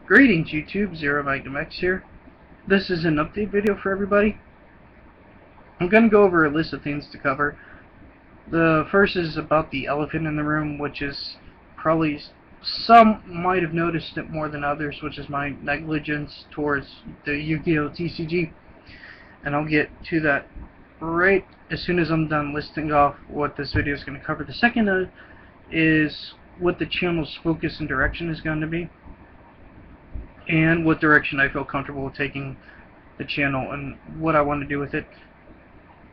Greetings YouTube, ZeroMagnumX here. This is an update video for everybody. I'm going to go over a list of things to cover. The first is about the elephant in the room, which is probably some might have noticed it more than others, which is my negligence towards the Yugioh TCG. And I'll get to that right as soon as I'm done listing off what this video is going to cover. The second is what the channel's focus and direction is going to be, and what direction I feel comfortable with taking the channel and what I want to do with it,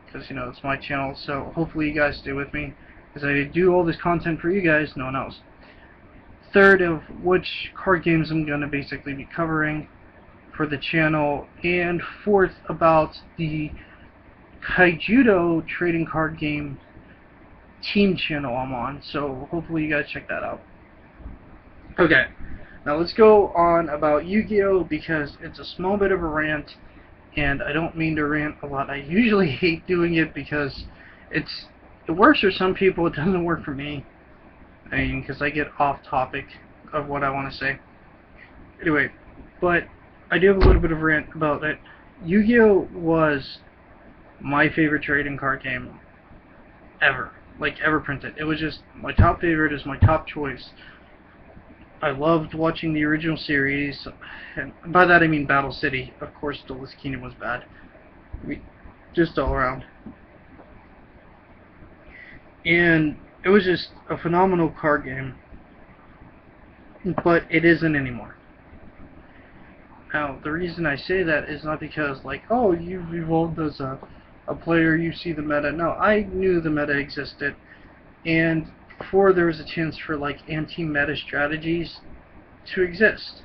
because you know it's my channel. So hopefully you guys stay with me, because I do all this content for you guys, no one else. Third, of which card games I'm going to basically be covering for the channel, and fourth, about the Yugioh trading card game team channel I'm on. So hopefully you guys check that out. Okay. Now let's go on about Yugioh, because it's a small bit of a rant, and I don't mean to rant a lot. I usually hate doing it because it works for some people, it doesn't work for me. I mean, because I get off topic of what I want to say. Anyway, but I do have a little bit of a rant about it. Yugioh was my favorite trading card game ever. Like, ever printed. It was just my top favorite, is my top choice. I loved watching the original series, and by that I mean Battle City. Of course, Duelist Kingdom was bad. Just all around. And it was just a phenomenal card game, but it isn't anymore. Now, the reason I say that is not because, like, oh, you've evolved as a player, you see the meta. No, I knew the meta existed, and before there was a chance for like anti-meta strategies to exist.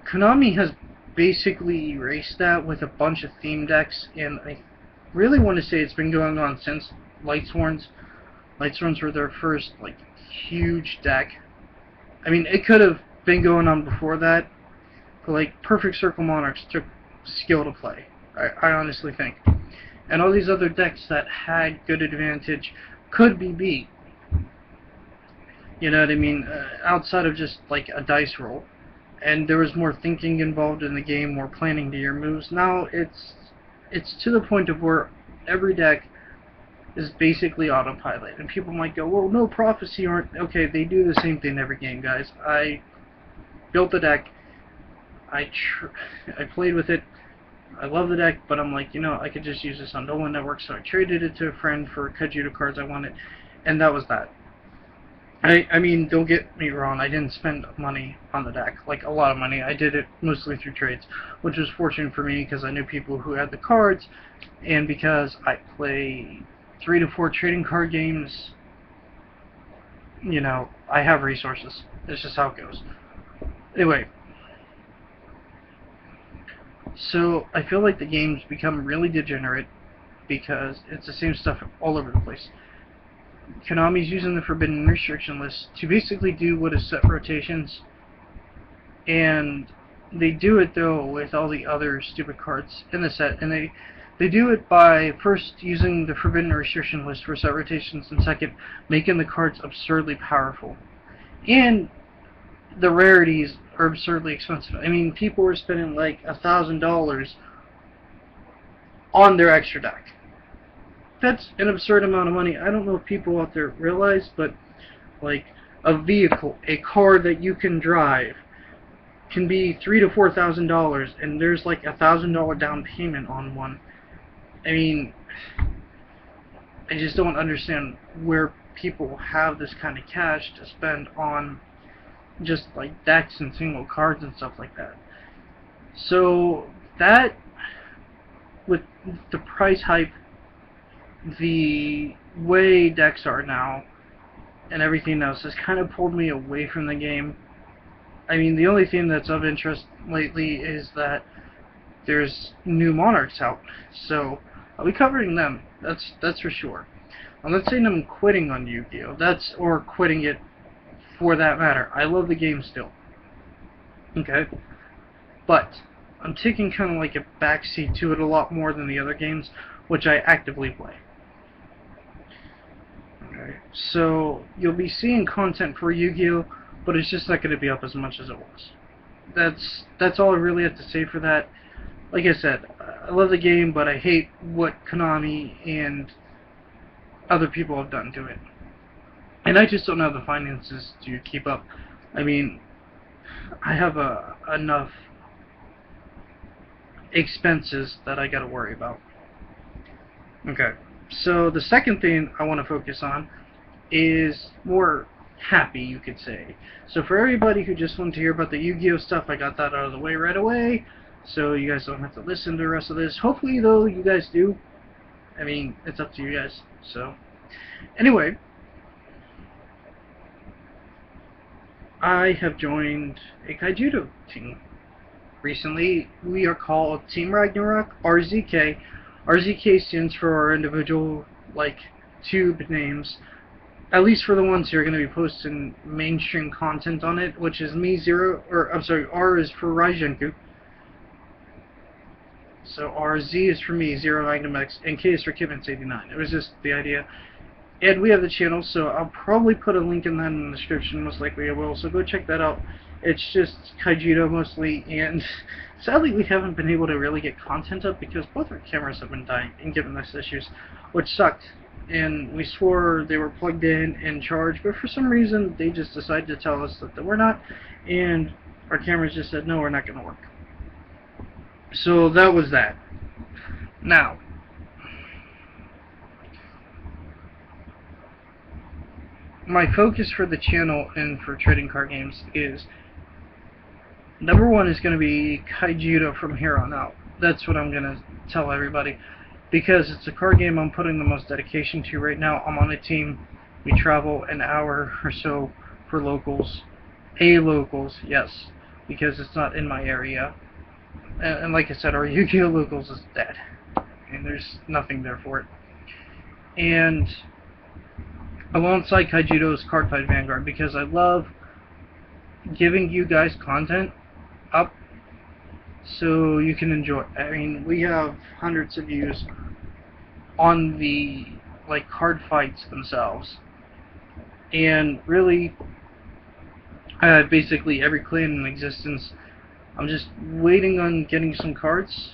Konami has basically erased that with a bunch of theme decks, and I really want to say it's been going on since Lightsworns. Lightsworns were their first like huge deck. I mean, it could have been going on before that, but like Perfect Circle Monarchs took skill to play, I honestly think. And all these other decks that had good advantage could be beat. You know what I mean? Outside of just like a dice roll. And there was more thinking involved in the game, more planning to your moves. Now it's to the point of where every deck is basically autopilot. And people might go, well, no, Prophecy aren't. Okay, they do the same thing every game, guys. I built the deck. I played with it. I love the deck, but I'm like, you know, I could just use this on Dolan Network, so I traded it to a friend for Yugioh cards I wanted, and that was that. I mean, don't get me wrong, I didn't spend money on the deck, like a lot of money. I did it mostly through trades, which was fortunate for me because I knew people who had the cards, and because I play 3 to 4 trading card games, you know, I have resources. It's just how it goes. Anyway, so I feel like the game's become really degenerate because it's the same stuff all over the place. Konami's using the Forbidden Restriction list to basically do what is set rotations, and they do it though with all the other stupid cards in the set, and they do it by first using the Forbidden Restriction list for set rotations, and second, making the cards absurdly powerful. And the rarities are absurdly expensive. I mean, people were spending like $1,000 on their extra deck. That's an absurd amount of money. I don't know if people out there realize, but like a vehicle, a car that you can drive, can be $3,000 to $4,000, and there's like $1,000 down payment on one. I mean, I just don't understand where people have this kind of cash to spend on just like decks and single cards and stuff like that. So that, with the price hype, the way decks are now, and everything else, has kind of pulled me away from the game. I mean, the only thing that's of interest lately is that there's new Monarchs out, so I'll be covering them. That's for sure. I'm not saying I'm quitting on Yu-Gi-Oh, or quitting it for that matter. I love the game still. Okay, but I'm taking kind of like a backseat to it a lot more than the other games, which I actively play. Okay, so you'll be seeing content for Yu-Gi-Oh, but it's just not going to be up as much as it was. that's all I really have to say for that. Like I said, I love the game, but I hate what Konami and other people have done to it. And I just don't have the finances to keep up. I mean, I have enough expenses that I gotta worry about. Okay, so the second thing I want to focus on is more happy, you could say. So for everybody who just wanted to hear about the Yu-Gi-Oh stuff, I got that out of the way right away, so you guys don't have to listen to the rest of this. Hopefully, though, you guys do. I mean, it's up to you guys. So, anyway, I have joined a Kaijudo team. Recently, we are called Team Ragnarok, RZK. RZK stands for our individual, like, tube names. At least for the ones who are going to be posting mainstream content on it, which is me, Zero, or I'm sorry, R is for Raijenku. So RZ is for me, ZeroMagnumX, and K is for Kibitz89. It was just the idea. And we have the channel, so I'll probably put a link in that in the description, most likely I will, so go check that out. It's just Kaijudo mostly, and sadly we haven't been able to really get content up because both our cameras have been dying and giving us issues, which sucked. And we swore they were plugged in and charged, but for some reason they just decided to tell us that they were not, and our cameras just said, no, we're not going to work. So that was that. Now, my focus for the channel and for trading card games is, number one is going to be Kaijudo from here on out. That's what I'm going to tell everybody, because it's a card game I'm putting the most dedication to right now. I'm on a team. We travel an hour or so for locals. Locals, yes, because it's not in my area. And like I said, our Yu-Gioh locals is dead, and there's nothing there for it. And alongside Kaijudo is Cardfight Vanguard, because I love giving you guys content up so you can enjoy. I mean, we have hundreds of views on the card fights themselves, and really basically every clan in existence. I'm just waiting on getting some cards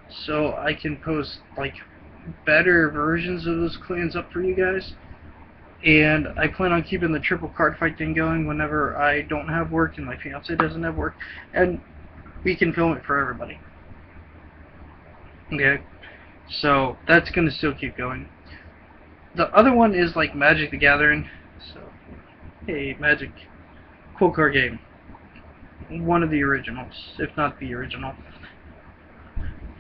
so I can post better versions of those clans up for you guys. And I plan on keeping the triple card fight thing going whenever I don't have work and my fiance doesn't have work, and we can film it for everybody. Okay, so that's gonna still keep going. The other one is Magic the Gathering. So, hey, Magic, cool card game. One of the originals, if not the original.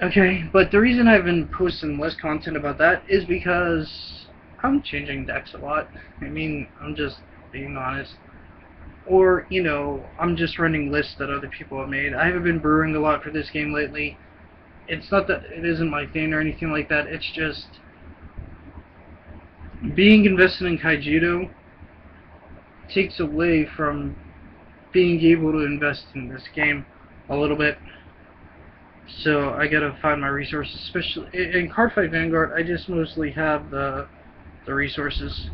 Okay, but the reason I've been posting less content about that is because I'm changing decks a lot. I mean, I'm just being honest. Or, you know, I'm just running lists that other people have made. I haven't been brewing a lot for this game lately. It's not that it isn't my thing or anything like that. It's just being invested in Kaijudo takes away from being able to invest in this game a little bit. So I gotta find my resources, especially in Cardfight Vanguard. I just mostly have the resources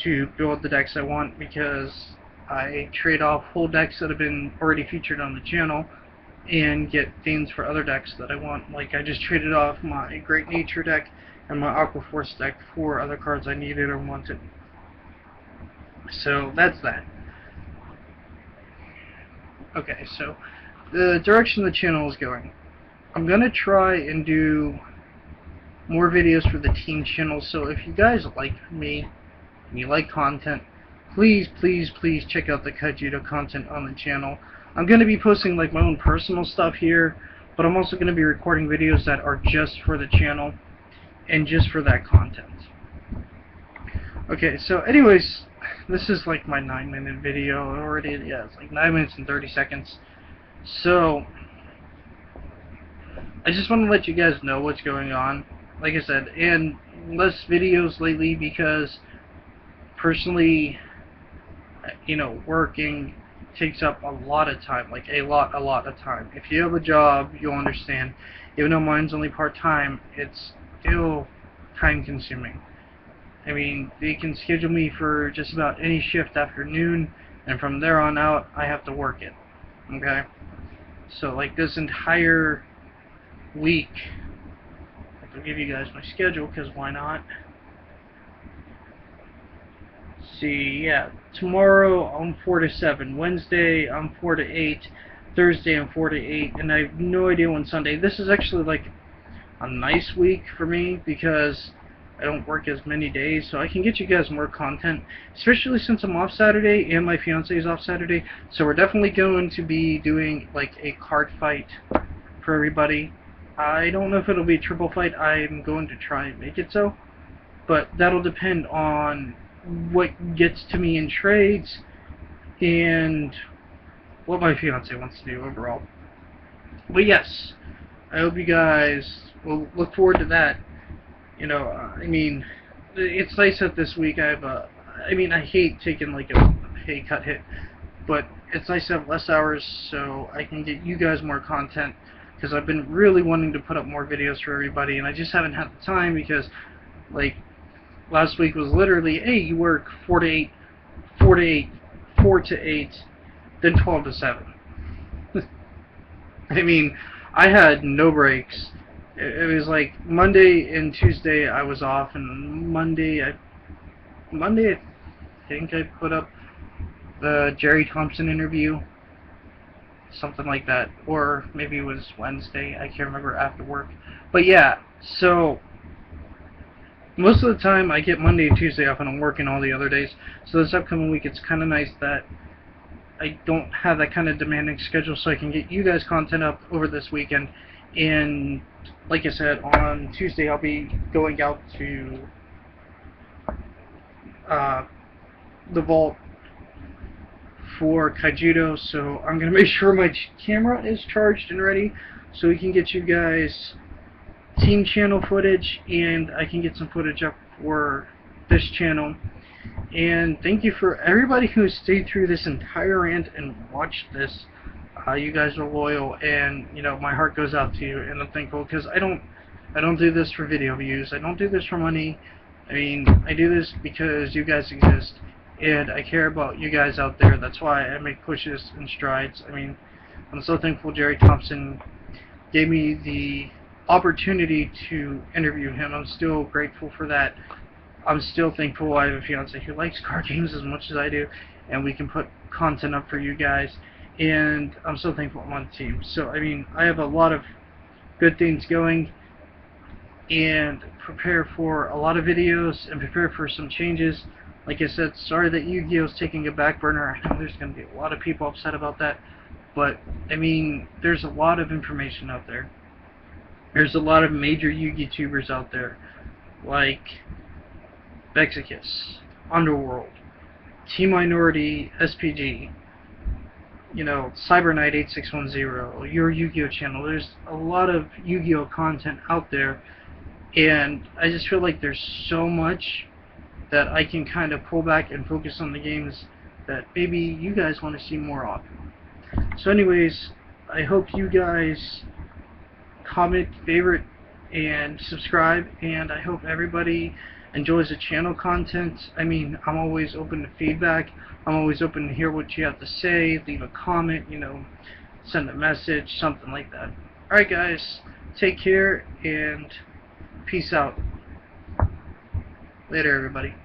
to build the decks I want, because I trade off whole decks that have been already featured on the channel and get things for other decks that I want. Like, I just traded off my Great Nature deck and my Aqua Force deck for other cards I needed or wanted. So that's that. Okay, so the direction the channel is going. I'm gonna try and do more videos for the team channel, so if you guys like me and you like content, please check out the Kaijudo content on the channel. I'm gonna be posting my own personal stuff here, but I'm also gonna be recording videos that are just for the channel and just for that content. Okay, so anyways, this is my 9-minute video already. Yeah, it's 9 minutes and 30 seconds. So I just want to let you guys know what's going on. Like I said, and less videos lately because personally, you know, working takes up a lot of time, a lot of time. If you have a job, you'll understand. Even though mine's only part-time, it's still time-consuming. I mean, they can schedule me for just about any shift after noon, and from there on out, I have to work it. Okay? So, like, this entire week, I'll give you guys my schedule, because why not? See, yeah, tomorrow I'm 4 to 7, Wednesday I'm 4 to 8, Thursday I'm 4 to 8, and I have no idea when Sunday. This is actually like a nice week for me because I don't work as many days, so I can get you guys more content, especially since I'm off Saturday and my fiance is off Saturday. So we're definitely going to be doing like a card fight for everybody. I don't know if it'll be a triple fight. I'm going to try and make it so, but that'll depend on what gets to me in trades and what my fiance wants to do overall. But yes, I hope you guys will look forward to that. You know, I mean, it's nice that this week I have a. I mean, I hate taking like a pay cut hit, but it's nice to have less hours so I can get you guys more content, because I've been really wanting to put up more videos for everybody, and I just haven't had the time because, like, last week was literally, hey, you work 4 to 8, 4 to 8, 4 to 8, then 12 to 7. I mean, I had no breaks. It was like Monday and Tuesday I was off, and Monday I think I put up the Jerry Thompson interview, something like that, or maybe it was Wednesday, I can't remember, after work. But yeah, so most of the time I get Monday and Tuesday off and I'm working all the other days. So this upcoming week it's kind of nice that I don't have that kind of demanding schedule, so I can get you guys content up over this weekend. And like I said, on Tuesday I'll be going out to the vault for Yugioh, so I'm going to make sure my camera is charged and ready so we can get you guys team channel footage, and I can get some footage up for this channel. And thank you for everybody who stayed through this entire rant and watched this. You guys are loyal, and you know my heart goes out to you, and I'm thankful because I don't do this for video views. I don't do this for money. I mean, I do this because you guys exist, and I care about you guys out there. That's why I make pushes and strides. I mean, I'm so thankful Jerry Thompson gave me the opportunity to interview him. I'm still grateful for that. I'm still thankful I have a fiance who likes card games as much as I do, and we can put content up for you guys. And I'm so thankful I'm on the team. So, I mean, I have a lot of good things going, and prepare for a lot of videos, and prepare for some changes. Like I said, sorry that Yu-Gi-Oh is taking a back burner. I know there's going to be a lot of people upset about that, but, I mean, there's a lot of information out there. There's a lot of major Yu-Gi tubers out there, like Vexicus, Underworld, Team Minority SPG, you know, Cyberknight 8610, your Yu-Gi-Oh channel. There's a lot of Yu-Gi-Oh content out there, and I just feel like there's so much that I can kind of pull back and focus on the games that maybe you guys want to see more of. So anyways, I hope you guys comment, favorite, and subscribe, and I hope everybody enjoys the channel content. I mean, I'm always open to feedback. I'm always open to hear what you have to say. Leave a comment, you know, send a message, something like that. Alright guys, take care, and peace out. Later everybody.